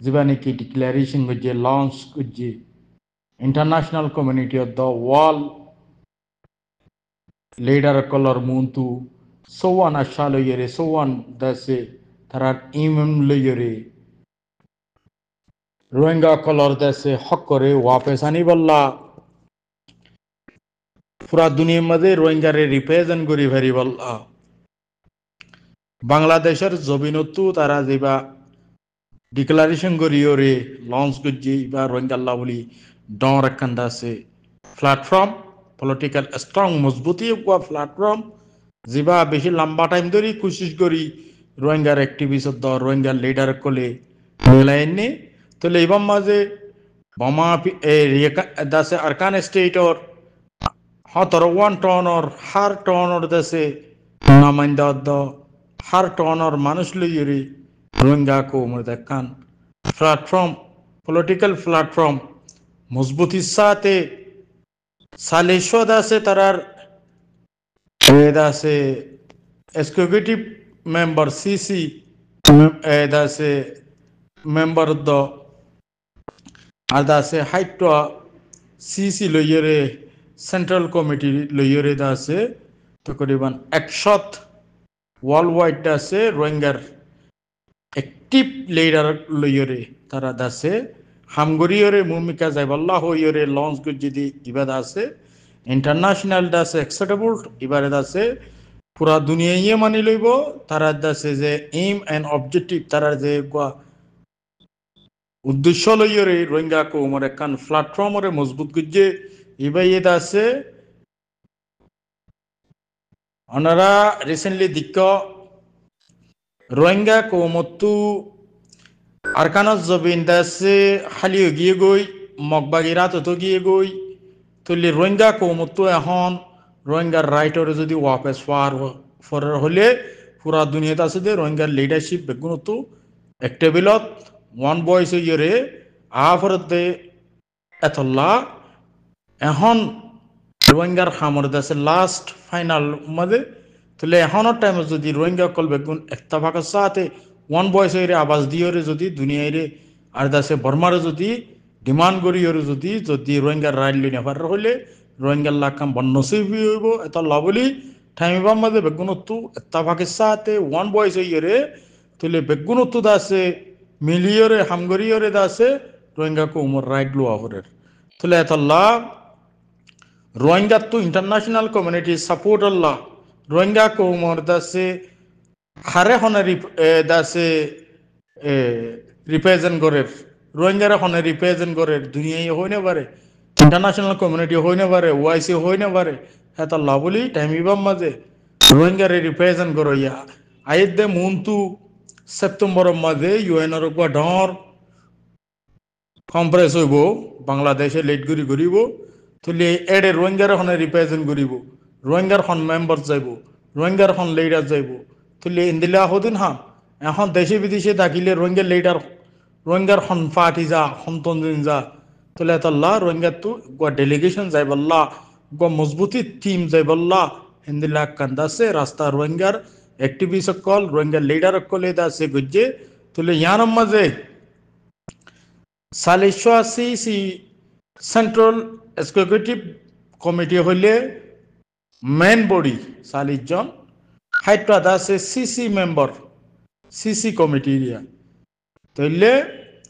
Zibaniki declaration gujje launch gujje international community of the world leader color muntu so one ashalo yere so one dase tarar imam le yere Rohingya color dase hak করে वापस आनी बल्ला পুরা দুনিয়ার মধ্যে রোহিঙ্গারে represent করি very বল্লা বাংলাদেশের জমিনতো তারা যেবা ডিক্লারেশন করিও রে লঞ্চ করছি বা রোহিঙ্গাল্লা বলি ডর একখান আছে প্ল্যাটফর্ম পলিটিক্যাল স্ট্রং মজবুতি প্ল্যাটফর্ম যেবা বেশি লম্বা টাইম ধরে কোশিশ করি রোহিঙ্গার অ্যাক্টিভিস্ট দ রোহিঙ্গার লিডার কোলে মেলাইনে তাহলে এবার মাঝে বোমা দাসে আরকান স্টেটর হতর ওয়ান টনর হার টনর দাসে নামাইন্দা দ হার টনর মানুষ লইরি রোহিঙ্গা কো মরদাকান প্ল্যাটফর্ম পলিটিক্যাল প্ল্যাটফর্ম মজবুতির সাথে সালেশো দাসে তারার দাসে এক্সিকিউটিভ মেম্বার সিসি দাসে মেম্বার দ আর দাসে হাইট সিসি লইরে সেন্ট্রাল কমিটি লইরে দাসে তকরিবান 100 ওয়ার্ল্ড ওয়াইড দাসে রোহিঙ্গার অ্যাক্টিভ লিডার লইরে তারা দাসে হামগরিয়রে ভূমিকা যাইবাল্লাহ হইরে লঞ্চ যদি ইবাদ আছে ইন্টারন্যাশনাল দাসে অ্যাকসেপ্টেবল ইবারে দাসে পুরা দুনিয়ায় মানি লইব তারা দাসে যে এইম এন্ড অবজেক্টিভ তারা যে উদ্দেশ্য লইরে রোহিঙ্গা কো মর একখান প্ল্যাটফর্মরে মজবুত গুজে ইবাই দাসে ওনারা রিসেন্টলি দিক্ক রোহিঙ্গা কো মত্তু আরকানাস জবিন দাসে হালিও গিয়ে গই মগবাগিরাত তো গিয়ে গই তুলি রোহিঙ্গা কৌমতো এখন রোহিঙ্গার রাইটরে যদি ওয়াপস ফরার হলে পুরা দুনিয়াতে আছে যে রোহিঙ্গার লিডারশিপ বেগুনতো এক টেবিলত ওয়ান বয়স ইয়ে আফরতে এতল্লা এখন রোহিঙ্গার খামর দাসে লাস্ট ফাইনাল মধ্যে তুলে এখনের টাইমে যদি রোহিঙ্গা কল বেগুন একটা ভাগের সাথে ওয়ান বয়স হয়ে আবাস দিয়ে যদি দুনিয়ায় আর দাসে বর্মারে যদি ডিমান্ড করি যদি যদি রোহিঙ্গার রাইট লই নেবার হলে রোহিঙ্গার লাকাম বন্নসিবি হইব এত লাভলি ঠাইমিবার মাঝে বেগুনত্তু একটা ভাগের সাথে ওয়ান বয়স হয়ে তুলে বেগুনত্তু দাসে মিলিয়রে হামগরিয়রে দাসে রোহিঙ্গাকে উমর রাইট লো আফরের তুলে এত লাভ রোহিঙ্গা তো ইন্টারন্যাশনাল কমিউনিটি সাপোর্ট আল্লাহ রোহিঙ্গা কো উমর দাসে হারে হনারি দাসে রিপ্রেজেন্ট করে রোহিঙ্গারা হনে রিপ্রেজেন্ট করে দুনিয়ায় হই না পারে ইন্টারন্যাশনাল কমিউনিটি হই না পারে ওআইসি হই না পারে এত লাভলি টাইম ইবাম মাঝে রোহিঙ্গারে রিপ্রেজেন্ট করো ইয়া আইদ দে মুন্তু সেপ্টেম্বরের মাঝে ইউএনর ডর কম্প্রেস হইব বাংলাদেশে লেট করি করিব তুলি এডে রোহিঙ্গার হনে রিপ্রেজেন্ট করিব রোহিঙ্গার হন মেম্বার যাইব রোহিঙ্গার হন লিডার যাইব তুলি ইন্দিলা হদিন হাম এখন দেশে বিদেশে থাকিলে রোহিঙ্গার লিডার রোহিঙ্গার হন পার্টি যা হন্তন যা তুলে তাল্লা রোহিঙ্গার তো ডেলিগেশন যাইবাল্লা মজবুতি টিম যাইবাল্লা ইন্দিলা কান্দাসে রাস্তা রোহিঙ্গার অ্যাক্টিভিস্ট কল রোহিঙ্গার লিডার কল এদাসে গুজে তুলে ইয়ানম মাঝে সালিশো সি সেন্ট্রাল এক্সিকিউটিভ কমিটি হইলে মেন বডি 40 জন হাইট আছে সিসি মেম্বার সিসি কমিটি তৈলে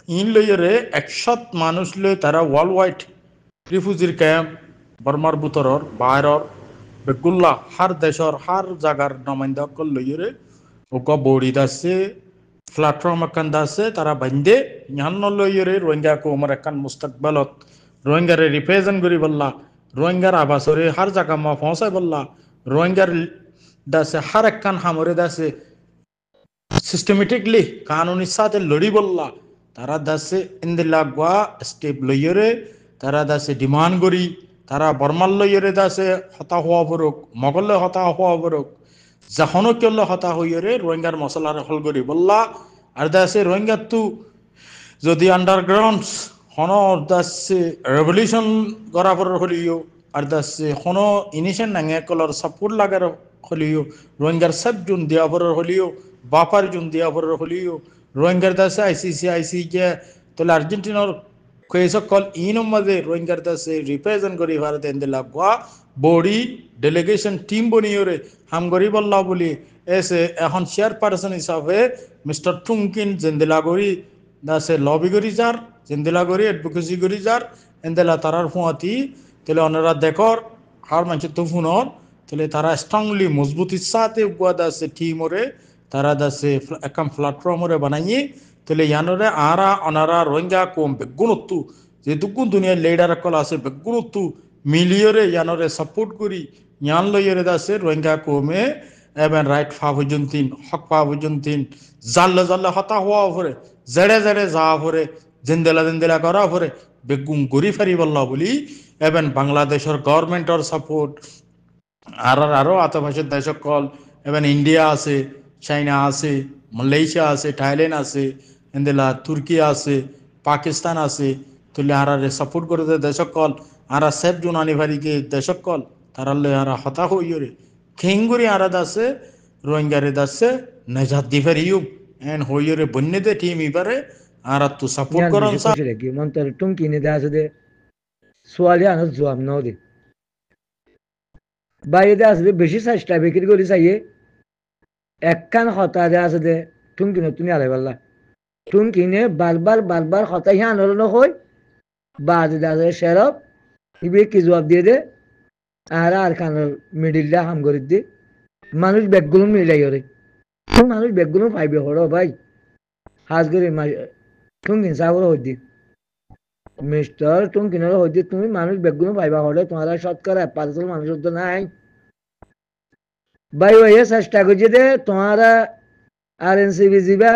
ইন লইরে 100 মানুষ লই তারা ওয়ার্ল্ড ওয়াইড রিফিউজির ক্যাম্প বর্মার বুতরর বাইরর বেগুল্লা হার দেশর হার জাগার নমাইন্দা কল লইরে ওক বডি দাসে প্ল্যাটফর্ম একান দাসে তারা বান্ধে ইহান লইরে রোহিঙ্গা কো উমর একান মুস্তাকবালত রোহিঙ্গারে রিপ্রেজেন্ট করি বললা রোহিঙ্গার আবাসরে হার জায়গা মা পৌঁছায় বললা রোহিঙ্গার দাসে হার একখান হামরে দাসে সিস্টেমেটিকলি কানুনির সাথে লড়ি বললা তারা দাসে ইন্দিল্লা গোয়া স্টেপ লইরে তারা দাসে ডিমান্ড করি তারা বর্মাল লইরে দাসে হতা হওয়া পড়ুক মগলে হতা হওয়া পড়ুক যখনও কেলে হতা হইরে রোহিঙ্গার মশলার হল করি বললা আর দাসে রোহিঙ্গার তু যদি আন্ডারগ্রাউন্ড হন দাসে রেভলিউশন করা পর হলিও আর দাসে হন ইনিশিয়াল নাঙে কলর সাপোর্ট লাগার হলিও রোহিঙ্গার সব জুন দেওয়া পর হলিও বাপার জুন দেওয়া পর হলিও রোহিঙ্গার দাসে আইসিসি কে তোলে আর্জেন্টিনার কয়েসক কল ইনম মাঝে রোহিঙ্গার দাসে রিপ্রেজেন্ট করি ভারত এন্দেলা গোয়া বডি ডেলিগেশন টিম বনিয়রে হাম গরি বল্লা বলি এসে এখন চেয়ারপারসন হিসাবে মিস্টার টুমকিন জেন্দেলাগরি দাসে লবি করি যার জেন্দেলাগরি অ্যাডভোকেসি করি যার এন্দেলা তারার ফুয়াতি তাহলে ওনারা দেখর হার মানুষের তো ফুনর তাহলে তারা স্ট্রংলি মজবুতির সাথে গুয়া দাসে টিমরে তারা দাসে একম প্ল্যাটফর্মরে বানাইয়ে তাহলে ইয়ানরে আরা অনারা রোহিঙ্গা কম বেগুনত্তু যেটুকু দুনিয়ার লিডার কল আছে বেগুনত্তু মিলিয়রে ইয়ানরে সাপোর্ট করি ইয়ান লইয়রে দাসে রোহিঙ্গা কমে এবং রাইট ফা পর্যন্তিন হক ফা পর্যন্তিন জাল্লা জাল্লা হতা হওয়া পরে জেড়ে জেড়ে যাওয়া পরে জেন্দেলা জেন্দেলা করা পরে বেগুন গড়ি ফারি বল্লা বলি এবং বাংলাদেশের গভর্নমেন্টর সাপোর্ট আরো আতভাষের দেশ কল এবং ইন্ডিয়া আছে চাইনা আছে মালয়েশিয়া আছে থাইল্যান্ড আছে এন্দেলা তুর্কি আছে পাকিস্তান আছে তুলে আরারে সাপোর্ট করে দেশ কল আরা সেফ জোন আনিভারিকে দেশ কল তারালে আরা হতা হইরে খেঙ্গুরি আরা দাসে রোহিঙ্গারে দাসে নেজাত দিফারিয়ুম এন হইরে বন্যতে টিম ইবারে আরা তো সাপোর্ট করন সা কি মন্তর টুমকি নে দাসে দে সোয়ালিয়া ন জবাব ন দে বাইরে আসবে বেশি চেষ্টা বিক্রি করি চাইয়ে একখান হতা দে আছে দে টুমকি নতুন আলাই পাল্লা টুমকিনে বারবার হতা হিয়া আন্দোলন হয় বাদ দাসে শেরব ইবে কি জবাব দিয়ে দে আর খানের মিডিলটা হাম করে দি মানুষ ব্যাগগুলো মিলাই ওরে মানুষ ব্যাগগুলো পাইবে হড়ো ভাই হাজ করে টুমকিন সাগর হইদি মিস্টার টুমকিনের হইদি তুমি মানুষ ব্যাগগুলো পাইবা হড়ে তোমার শতকরা 5% মানুষ তো নাই ভাই ওই চেষ্টা করছে দে তোমার আরএনসিবি জিবা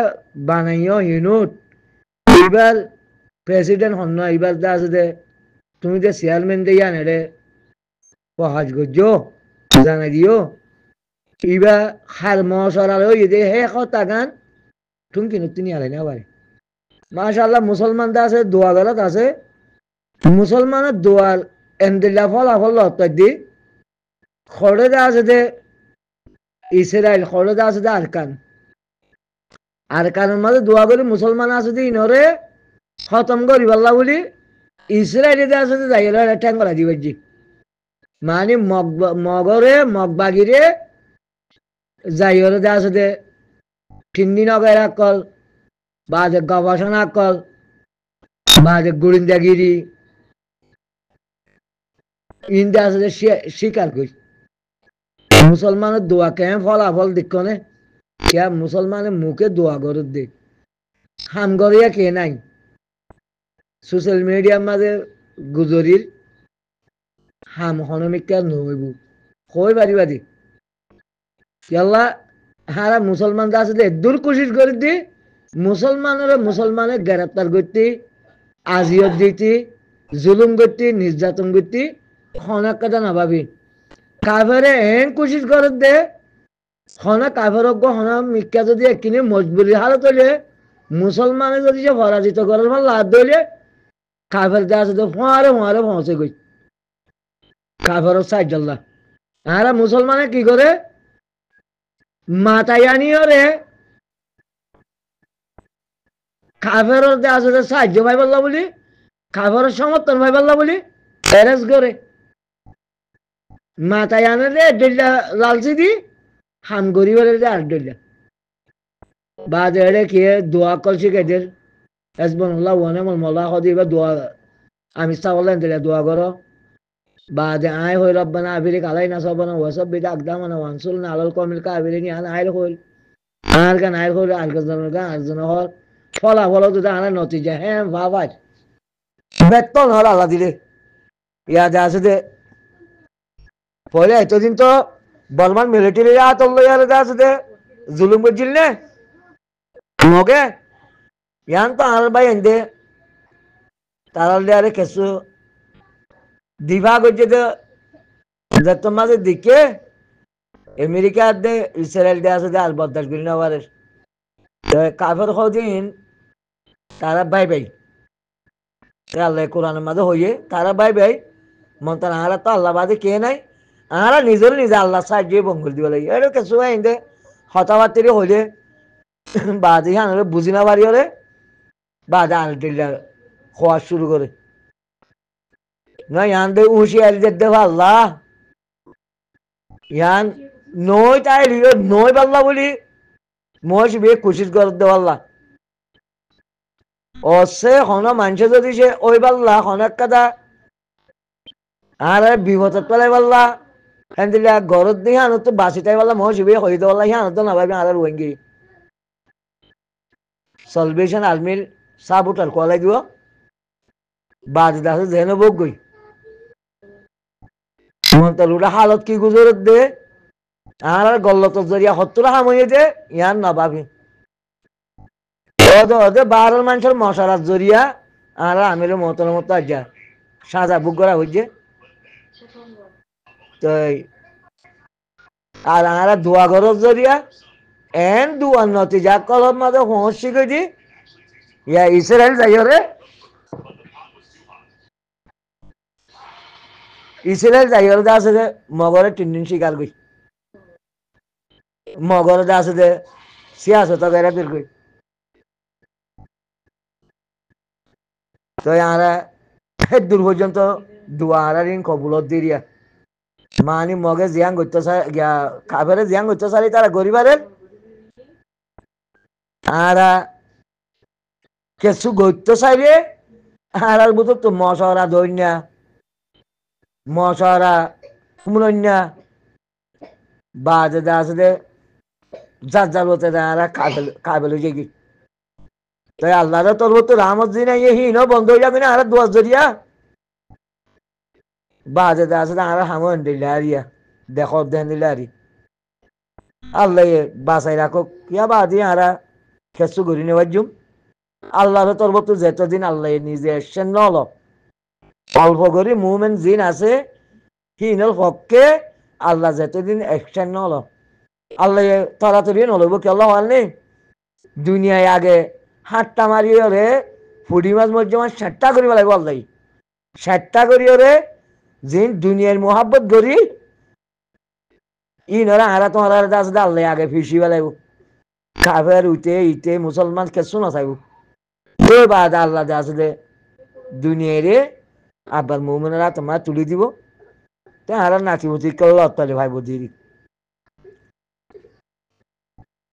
বানাইও হিনুট এবার প্রেসিডেন্ট হন না এবার দা আছে দে তুমি যে চেয়ারম্যান দিয়ে আনে রে সহাজ করছো জানাই দিও এবার হার মশাল হয়ে যে হে কথা গান টুমকিন তিনি আলাই না পারে মাশাআল্লাহ মুসলমান দা আছে দোয়া গলত আছে মুসলমানের দোয়ার এন্দিল্লা ফলাফল হত্যা দি খড়ে দা আছে দে ইসরায়েল খড়ে দা আছে দে আরকানের মাঝে দোয়া করি মুসলমান আছে দে ইনরে খতম করি পাল্লা বলি ইসরায়েলি দা আছে দে যাইলে ঠ্যাং করা দিবাজি মানে মগরে মগবাগিরে যাইরে দা আছে দে ঠিন্ডি নগেরা কল বাদে গবেষণা কল বাদে গোয়েন্দাগিরি ইন্দা আছে স্বীকার করি মুসলমানের দোয়া কেন ফলাফল দেখনে ইয়া মুসলমানের মুখে দোয়া করে দে হাম গড়িয়া কে নাই সোশ্যাল মিডিয়ার মাঝে গুজরির হাম হনমিকা নহইব কই বাড়ি ইয়াল্লা হারা মুসলমান আছে দূর কোশিশ করে দি মুসলমানের গ্রেপ্তার করতে আজিয়ত দিতে জুলুম করতে নির্যাতন করতে খনা কথা না ভাবি কাফেরে এন কোশিশ করে দে খনা কাফের হনা মিক্কা যদি একখিনি মজবুরি হালত হইলে মুসলমানে যদি যে পরাজিত করার ফল লাভ দিলে কাফের দে আছে ফোয়ারে পৌঁছে গই কাফের সাইডাল্লাহ আর মুসলমানে কি করে মাথায় আনিও রে কাফের আছে সাহায্য ভাই পাল্লা বলি কাফের সমর্থন ভাই পাল্লা বলি এরেস করে মাথায় আনে রে ডেল্লা লালচি দি হাম গরি বলে আর ডেল্লা বাদ এড়ে কে দোয়া কল শিখাইদের এসবনুল্লাহ ওয়ানে মোল্লা হদি বা দোয়া আমি সাবলেন দিলে দোয়া করো বাদে আয় হই রব্বানা আবিরিক আলাইনা সাবানা ওয়াসাব বিদা আকদামানা ওয়ানসুলনা আলাল কওমিল কাফিরিন আন আইল হইল আর গান আইল হইল আর গান আরজন হল ফলাফল তো আনা নতিজা হ্যাঁ ভাবাই বেতন হল আল্লাহ দিলে ইয়াদে আছে দে পরে এতদিন তো বলমান মিলিটারি আতল ইয়ারে আছে দে জুলুম করছিল নে মগে ইয়ান তো আর ভাই এন্দে তারাল দে আরে কেসু দিভা করছে তো তোমাদের দিকে আমেরিকা দে ইসরায়েল দে আছে দে আর বরদাস্ত করি না পারে কাফের দিন তারা ভাই আল্লাহ কোরআনের মাঝে হইয়ে তারা ভাই মন্তার আহারা তো আল্লাহ বাদে কে নাই আহারা নিজে আল্লাহ সাহায্য বঙ্গুল দিব লাগে এটা কিছু আইন দে হতাবাতিরি হইলে বাদে হ্যাঁ বুঝি না পারি ওরে বাদে আলটিল্লা খোয়া শুরু করে না ইয়ান দে হুঁশিয়ারি দেখতে পাল্লা ইয়ান নই তাই নই পাল্লা বলি মই সে কোশিশ করতে পারলা অসে হন মানুষে যদি সে ওই পাল্লা হনের কথা আর বিপদত পেলাই পাল্লা হ্যাঁ দিলে ঘরত দিয়ে আনো তো বাসিটাই পাল্লা মই সে হইতে পাল্লা হ্যাঁ তো না ভাবি আর রোহিঙ্গি সলভেশন আর্মির সাবুটার কলাই দিব বাদ আছে যেন বোক গই মন্তলুটা হালত কি গুজরত দে আর গল্লত জরিয়া হত্তরা হামইয়ে দে ইয়ার না ভাবি ওদে বারোর মানুষের মশারাত জরিয়া আর আমির মতন মতো আজ্ঞা সাজা বুক করা হইছে তো আর আরা দোয়া ঘরত জরিয়া এন দুয়ার নতিজা কলম মাঝে হোঁশ শিখে দি ইয়া ইসরায়েল যাই রে ইসরায়েল যাই রে আছে যে মগরে তিনদিন শিকার গই মগরে আছে যে সিয়াসত বেড়া বের গই তো আরা দূর পর্যন্ত দোয়া আরা ঋণ কবুলত দিরিয়া মানি মগে জিয়াং করতে গিয়া খাবারে জিয়াং করতে চাই তারা গরিবারের আরা কিছু গইতে চাইলে আর বুঝো তো মশরা দৈন্যা মশরা কুমরন্যা বাজে আছে দে যার যার হতে আরা কাবেল হয়ে গি তাই আল্লাহর তোর তো রামত দিন হিন বন্ধ হয়ে যাবে না আর দোয়ার জরিয়া বাজে আছে আরা হামন দিলে আরিয়া দেখো দেন দিলে আরি আল্লাহ বাসাই রাখো কিয়া বাদি আরা খেসু করি নেওয়ার জুম আল্লাহর তরফ তো যেতদিন আল্লাহ নিজে এসছেন নল অল্প করে মুভমেন্ট জিন আছে হিনল পক্ষে আল্লাহ যেতদিন এসছেন নল আল্লাহ তাড়াতাড়ি নলব কি আল্লাহ হল নেই দুনিয়ায় আগে হাতটা মারিয়ে রে ফুটি মাছ মধ্যে আমার 60টা করি লাগব আল্লাহ 60টা করি রে জিন দুনিয়ার মোহাব্বত করি ইনরা আরা তোমার আছে আল্লাহ আগে ফিসি বেলাইব কাফের উঠে ইতে মুসলমান কেসু না চাইব ওই বাদ আল্লাহ আছে দে দুনিয়ারে আবার মুমিনেরা তোমার তুলি দিব তে আর নাচিমতি করল অত্যারে ভাই বুঝি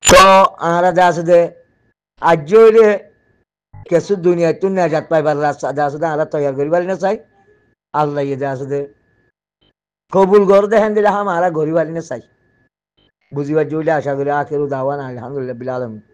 তো আর আছে দে আজ রে কেসু দুনিয়া তুই নাজাত পাইবার রাস্তা আছে দে আর তৈরি করিবার না চাই আল্লাহ ইয়ে আছে দে কবুল গর দেখেন দিলে হাম আর গরিবার না চাই বুঝিবার জুড়ে আশা করি আখেরু দাওয়ান আলহামদুলিল্লাহ বিল আলামিন